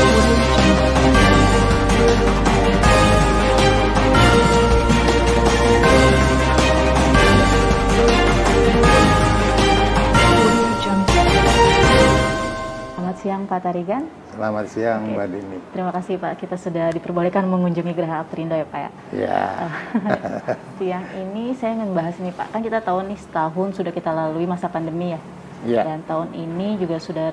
Selamat siang Pak Tarigan. Selamat siang Mbak Dini. Terima kasih Pak, kita sudah diperbolehkan mengunjungi Geraha Aprindo ya Pak ya. Ya. Siang ini saya ingin bahas nih Pak, kan kita tahu nih setahun sudah kita lalui masa pandemi ya. Ya. Dan tahun ini juga sudah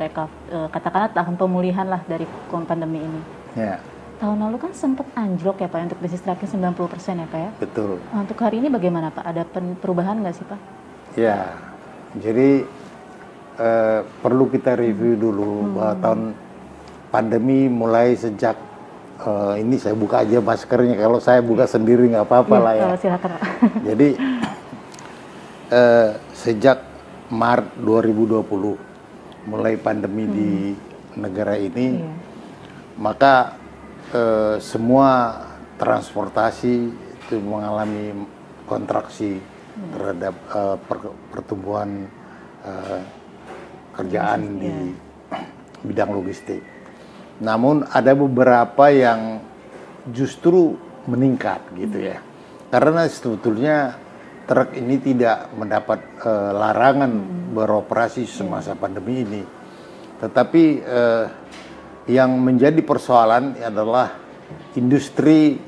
katakanlah tahun pemulihan lah dari pandemi ini. Ya. Tahun lalu kan sempat anjlok ya Pak untuk bisnis terakhir 90% ya Pak ya. Betul. Nah, untuk hari ini bagaimana Pak? Ada perubahan nggak sih Pak? Ya, jadi perlu kita review dulu bahwa tahun pandemi mulai sejak ini saya buka aja maskernya, kalau saya buka sendiri nggak apa-apa lah ya. Silakan Pak. Jadi sejak Maret 2020 mulai pandemi di negara ini, maka semua transportasi itu mengalami kontraksi terhadap pertumbuhan kerjaan di bidang logistik. Namun ada beberapa yang justru meningkat gitu ya. Karena sebetulnya truk ini tidak mendapat larangan beroperasi semasa pandemi ini. Tetapi yang menjadi persoalan adalah industri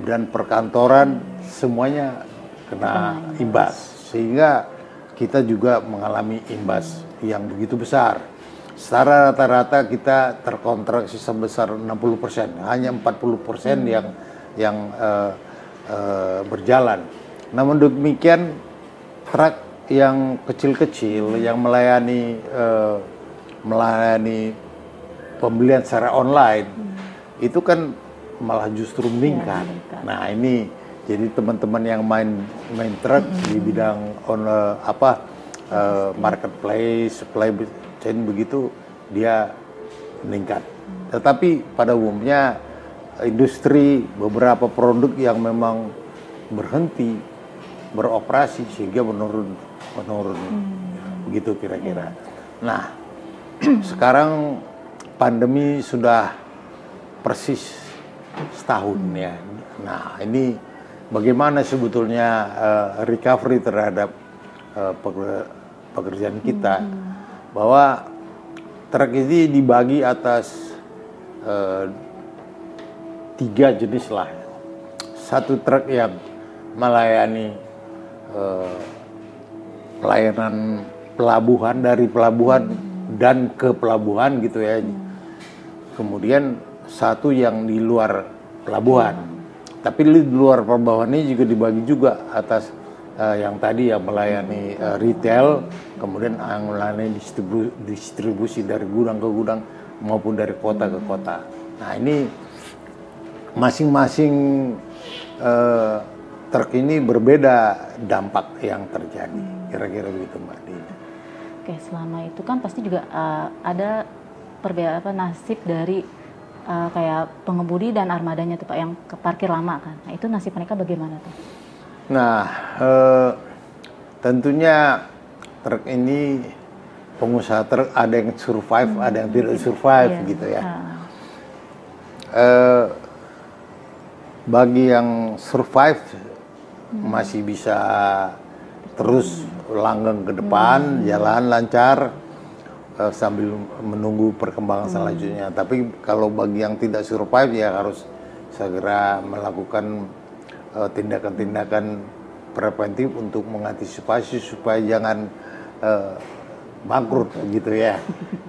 dan perkantoran semuanya kena imbas. Sehingga kita juga mengalami imbas yang begitu besar. Secara rata-rata kita terkontraksi sebesar 60%, hanya 40% yang berjalan. Namun demikian truk yang kecil-kecil yang melayani pembelian secara online itu kan malah justru meningkat. Nah ini jadi teman-teman yang main truk di bidang marketplace, supply chain begitu dia meningkat. Tetapi pada umumnya industri beberapa produk yang memang berhenti beroperasi sehingga menurun begitu kira-kira. Nah sekarang pandemi sudah persis setahun ya. Nah ini bagaimana sebetulnya recovery terhadap pekerjaan kita, bahwa truk ini dibagi atas 3 jenis lah. Satu truk yang melayani pelayanan pelabuhan, dari pelabuhan dan ke pelabuhan gitu ya. Kemudian satu yang di luar pelabuhan. Tapi di luar pelabuhan ini juga dibagi juga atas yang tadi yang melayani retail, kemudian yang melayani distribusi dari gudang ke gudang maupun dari kota ke kota. Nah ini masing-masing truk ini berbeda dampak yang terjadi, kira-kira begitu Mbak Dina. Oke, selama itu kan pasti juga ada perbedaan nasib dari kayak pengemudi dan armadanya tuh Pak yang ke parkir lama kan. Nah itu nasib mereka bagaimana tuh? Nah tentunya truk ini pengusaha truk ada yang survive, ada yang tidak survive gitu ya. Bagi yang survive masih bisa terus langgeng ke depan, jalan lancar sambil menunggu perkembangan selanjutnya. Tapi kalau bagi yang tidak survive ya harus segera melakukan tindakan-tindakan preventif untuk mengantisipasi supaya jangan bangkrut gitu ya.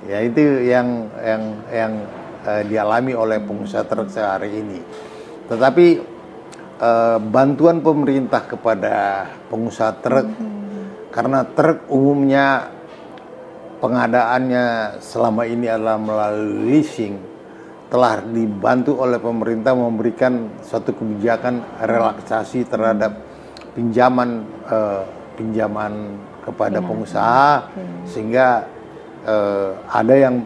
Ya itu yang dialami oleh pengusaha truk sehari ini. Tetapi bantuan pemerintah kepada pengusaha truk, karena truk umumnya pengadaannya selama ini adalah melalui leasing, telah dibantu oleh pemerintah memberikan suatu kebijakan relaksasi terhadap pinjaman kepada pengusaha, sehingga ada yang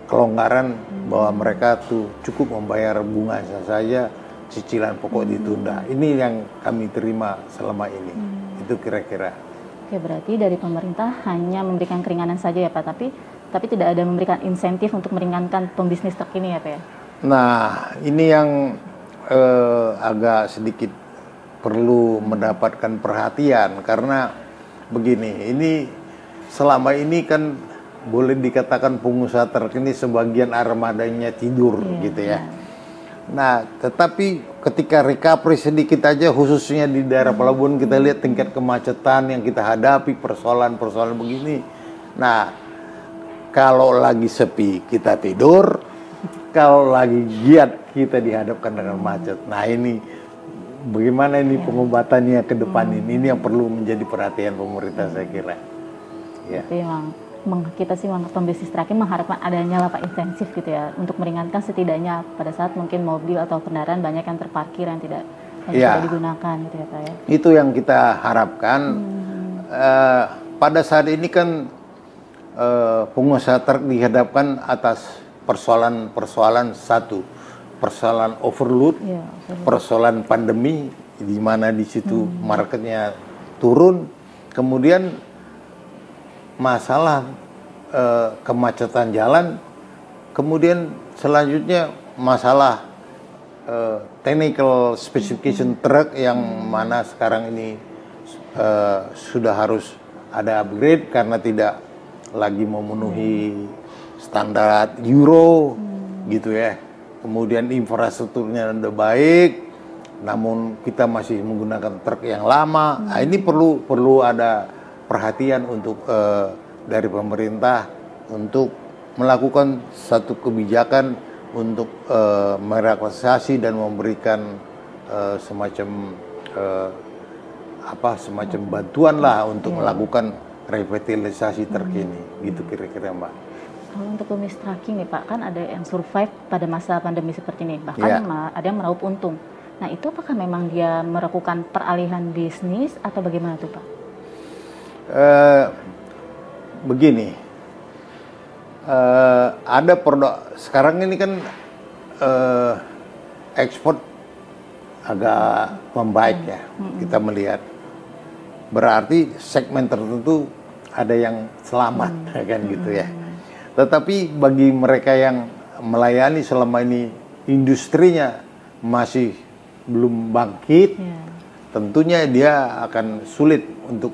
kelonggaran bahwa mereka tuh cukup membayar bunga saja, cicilan pokok ditunda. Ini yang kami terima selama ini. Itu kira-kira. Oke, berarti dari pemerintah hanya memberikan keringanan saja ya Pak, tapi tapi tidak ada memberikan insentif untuk meringankan pembisnis truk ini ya Pak ya? Nah, ini yang agak sedikit perlu mendapatkan perhatian, karena begini, ini selama ini kan boleh dikatakan pengusaha truk ini sebagian armadanya tidur gitu ya. Nah, tetapi ketika recovery sedikit aja, khususnya di daerah pelabuhan, kita lihat tingkat kemacetan yang kita hadapi, persoalan-persoalan begini. Nah, kalau lagi sepi kita tidur, kalau lagi giat kita dihadapkan dengan macet. Nah, ini bagaimana ini pengobatannya ke depan ini yang perlu menjadi perhatian pemerintah, saya kira. Ya. Jadi memang kita sih pembisnis truk mengharapkan adanya lah Pak insentif gitu ya, untuk meringankan setidaknya pada saat mungkin mobil atau kendaraan banyak yang terparkir yang tidak digunakan gitu ya Pak ya. Itu yang kita harapkan. Pada saat ini kan pengusaha truk dihadapkan atas persoalan satu, persoalan overload, persoalan pandemi di mana di situ marketnya turun, kemudian masalah kemacetan jalan, kemudian selanjutnya masalah technical specification truk yang mana sekarang ini sudah harus ada upgrade karena tidak lagi memenuhi standar Euro gitu ya. Kemudian infrastrukturnya udah baik, namun kita masih menggunakan truk yang lama. Nah, ini perlu ada perhatian untuk dari pemerintah untuk melakukan satu kebijakan untuk merelaksasi dan memberikan semacam bantuan lah untuk melakukan revitalisasi truk ini, gitu kira-kira Mbak. Kalau untuk pembisnis trucking nih Pak, kan ada yang survive pada masa pandemi seperti ini, bahkan ada yang meraup untung. Nah, itu apakah memang dia melakukan peralihan bisnis atau bagaimana tuh Pak? Begini, ada produk sekarang ini kan ekspor agak membaik ya, kita melihat. Berarti segmen tertentu ada yang selamat kan gitu ya. Tetapi bagi mereka yang melayani selama ini industrinya masih belum bangkit, tentunya dia akan sulit untuk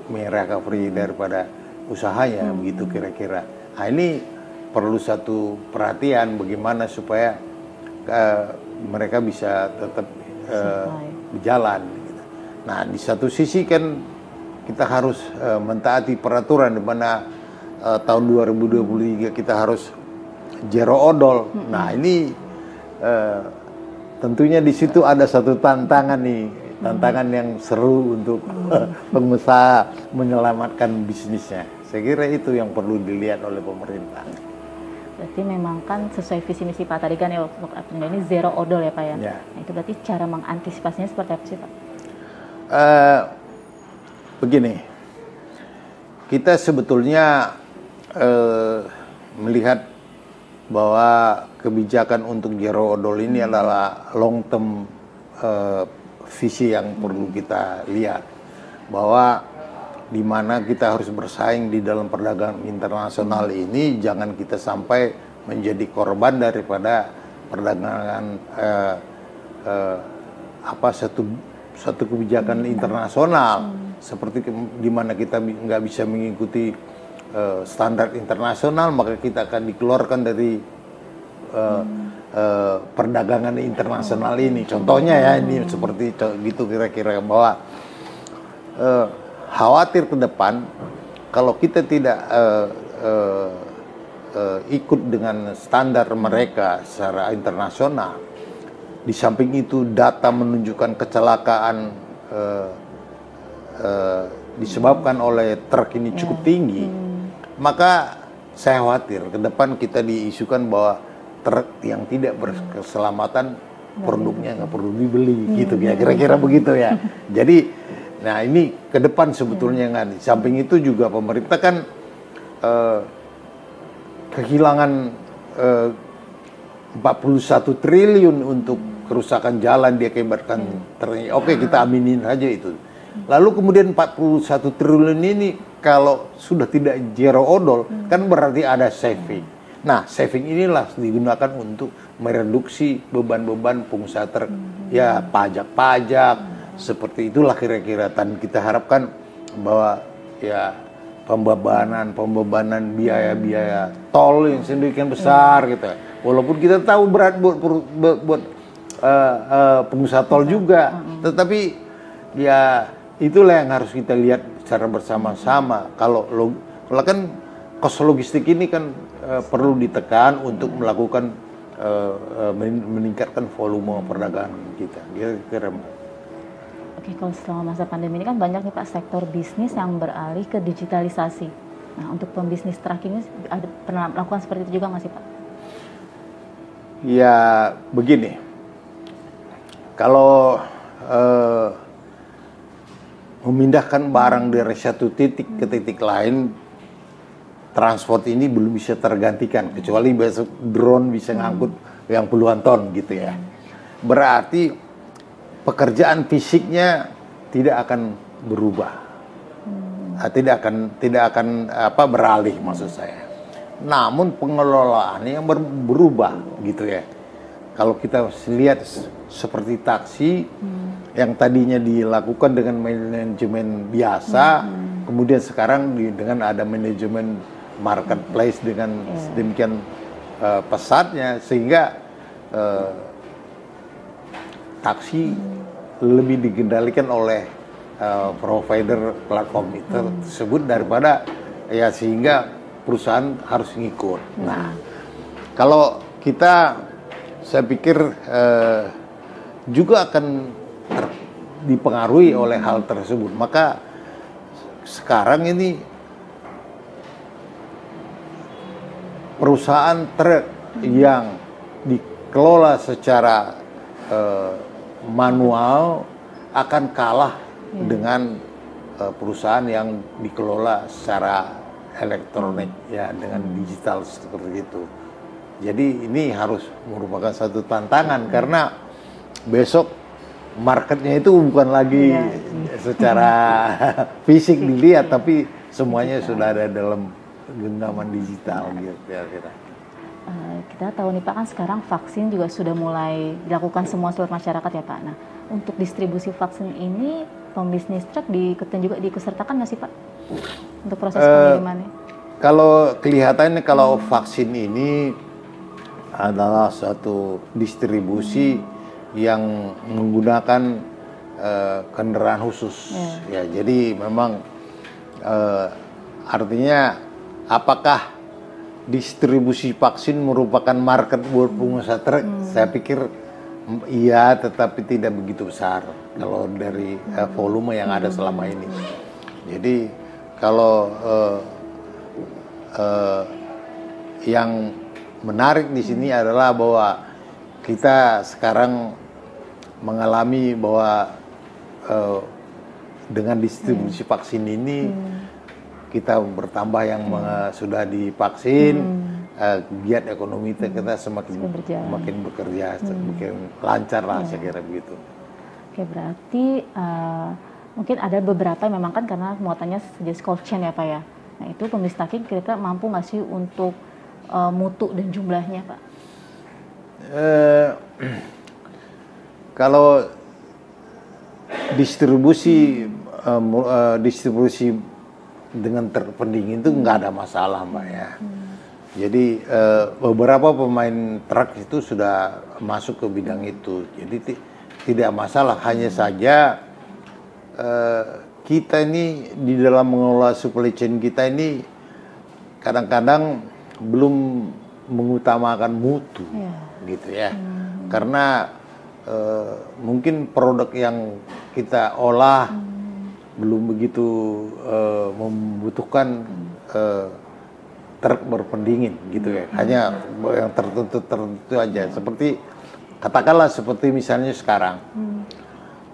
merecovery daripada usahanya, begitu kira-kira. Nah, ini perlu satu perhatian bagaimana supaya mereka bisa tetap berjalan. Gitu. Nah, di satu sisi kan kita harus mentaati peraturan di mana tahun 2023 kita harus zero odol. Nah, ini tentunya di situ ada satu tantangan nih, tantangan yang seru untuk pengusaha menyelamatkan bisnisnya. Saya kira itu yang perlu dilihat oleh pemerintah. Berarti memang kan sesuai visi misi Pak tadi kan ya, untuk ini zero odol ya Pak ya. Nah, itu berarti cara mengantisipasinya seperti apa sih Pak? Begini, kita sebetulnya melihat bahwa kebijakan untuk zero odol ini adalah long term visi yang perlu kita lihat, bahwa di mana kita harus bersaing di dalam perdagangan internasional ini, jangan kita sampai menjadi korban daripada perdagangan satu kebijakan internasional, seperti di mana kita nggak bisa mengikuti standar internasional, maka kita akan dikeluarkan dari perdagangan internasional ini. Contohnya ya, ini seperti gitu kira-kira, bahwa khawatir ke depan kalau kita tidak ikut dengan standar mereka secara internasional. Di samping itu data menunjukkan kecelakaan disebabkan oleh truk ini cukup tinggi. Maka saya khawatir ke depan kita diisukan bahwa truk yang tidak berkeselamatan produknya nggak perlu dibeli, gitu ya, kira-kira begitu ya. Jadi, nah ini ke depan sebetulnya kan. Di samping itu juga pemerintah kan kehilangan 41 triliun untuk kerusakan jalan diakibatkan truk. Oke, kita aminin aja itu. Lalu kemudian 41 triliun ini kalau sudah tidak zero odol, kan berarti ada saving. Nah, saving inilah digunakan untuk mereduksi beban-beban pengusaha truk. Ya, pajak-pajak, seperti itulah kira-kira. Dan kita harapkan bahwa ya pembebanan biaya-biaya tol yang sedemikian besar gitu. Walaupun kita tahu berat buat pengusaha tol juga, tetapi ya itulah yang harus kita lihat secara bersama-sama. Kalau kan kos logistik ini kan perlu ditekan untuk melakukan meningkatkan volume perdagangan kita. Kira-kira. Oke, kalau selama masa pandemi ini kan banyak nih Pak sektor bisnis yang beralih ke digitalisasi. Nah, untuk pembisnis truk ini pernah melakukan seperti itu juga nggak sih Pak? Ya, begini. Kalau memindahkan barang dari satu titik ke titik lain, transport ini belum bisa tergantikan, kecuali besok drone bisa ngangkut yang puluhan ton gitu ya. Berarti pekerjaan fisiknya tidak akan berubah, tidak akan beralih maksud saya. Namun pengelolaannya yang berubah gitu ya. Kalau kita lihat seperti taksi yang tadinya dilakukan dengan manajemen biasa, kemudian sekarang dengan ada manajemen marketplace dengan sedemikian pesatnya, sehingga taksi lebih dikendalikan oleh provider platform itu tersebut daripada ya, sehingga perusahaan harus ngikut. Nah, kalau kita, saya pikir juga akan dipengaruhi oleh hal tersebut. Maka sekarang ini perusahaan truk yang dikelola secara manual akan kalah dengan perusahaan yang dikelola secara elektronik, ya, dengan digital seperti itu. Jadi ini harus merupakan satu tantangan karena besok marketnya itu bukan lagi secara fisik dilihat, tapi semuanya sudah ada dalam genggaman digital gitu kira-kira. Kita tahu nih Pak, kan sekarang vaksin juga sudah mulai dilakukan semua seluruh masyarakat ya Pak. Nah, untuk distribusi vaksin ini pembisnis truk juga diikutsertakan nggak sih Pak untuk proses pengirimannya? Kalau kelihatannya kalau vaksin ini adalah satu distribusi yang menggunakan kendaraan khusus, ya. Jadi memang artinya apakah distribusi vaksin merupakan market buat pengusaha truk? Saya pikir iya, tetapi tidak begitu besar kalau dari volume yang ada selama ini. Jadi kalau yang menarik di sini adalah bahwa kita sekarang mengalami bahwa dengan distribusi vaksin ini kita bertambah yang sudah divaksin, giat ekonomi kita semakin bekerja, semakin lancar lah, saya kira begitu. Oke, berarti mungkin ada beberapa yang memang kan karena muatannya sejenis cold chain ya Pak ya. Nah, itu pembisnis truk kira-kira mampu nggak sih untuk mutu dan jumlahnya Pak? Kalau distribusi dengan terpendingin itu nggak ada masalah Mbak ya. Jadi beberapa pemain truk itu sudah masuk ke bidang itu. Jadi tidak masalah, hanya saja kita ini di dalam mengelola supply chain kita ini kadang-kadang belum mengutamakan mutu, gitu ya. Karena mungkin produk yang kita olah belum begitu membutuhkan truk berpendingin, gitu ya. Hanya yang tertentu aja. Seperti katakanlah seperti misalnya sekarang,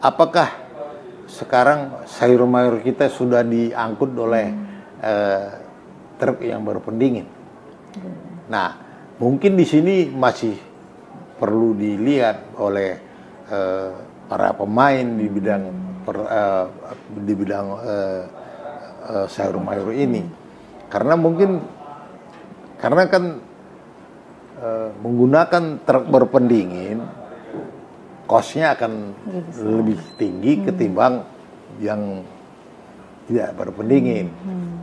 apakah sekarang sayur mayur kita sudah diangkut oleh truk yang berpendingin? Nah, mungkin di sini masih perlu dilihat oleh para pemain di bidang di bidang sayur mayur ini. Karena kan menggunakan truk berpendingin, cost-nya akan lebih tinggi ketimbang yang tidak berpendingin.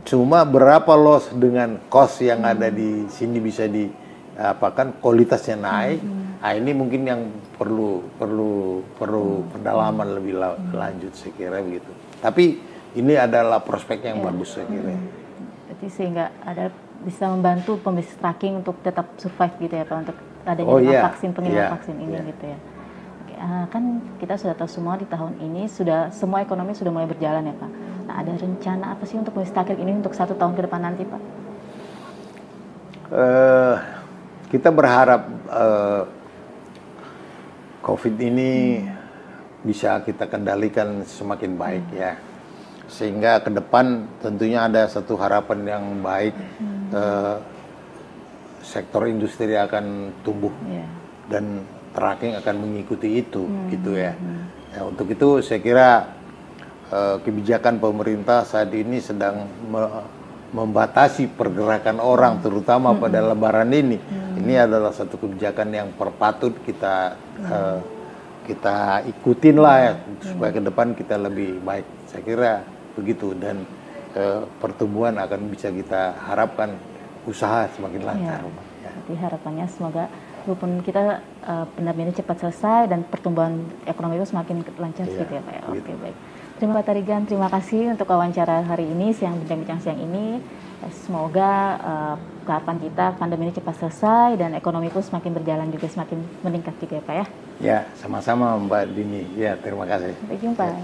Cuma berapa loss dengan cost yang ada di sini bisa kualitasnya naik. Nah, ini mungkin yang perlu pendalaman lebih lanjut, saya kira begitu. Tapi ini adalah prospek yang bagus, saya kira. Jadi sehingga bisa membantu pembisnis tracking untuk tetap survive gitu ya Pak, untuk adanya vaksin, pengiriman vaksin ini gitu ya. Kan kita sudah tahu semua di tahun ini semua ekonomi sudah mulai berjalan ya Pak. Nah, ada rencana apa sih untuk pembisnis tracking ini untuk 1 tahun ke depan nanti Pak? Kita berharap COVID ini bisa kita kendalikan semakin baik ya, sehingga ke depan tentunya ada satu harapan yang baik, sektor industri akan tumbuh dan tracking akan mengikuti itu gitu ya. Untuk itu saya kira kebijakan pemerintah saat ini sedang membatasi pergerakan orang, terutama pada Lebaran ini. Ini adalah satu kebijakan yang patut kita ikutin lah ya, supaya ke depan kita lebih baik. Saya kira begitu, dan pertumbuhan akan bisa kita harapkan, usaha semakin lancar. Jadi harapannya semoga walaupun kita pandemi ini cepat selesai dan pertumbuhan ekonomi itu semakin lancar gitu ya Pak ya. Oke, baik. Terima kasih Pak Tarigan, terima kasih untuk wawancara hari ini, bincang-bincang siang ini. Semoga harapan kita pandemi ini cepat selesai dan ekonomi pun semakin berjalan juga, semakin meningkat juga ya Pak ya. Ya, sama-sama Mbak Dini. Ya, terima kasih. Sampai jumpa. Ya.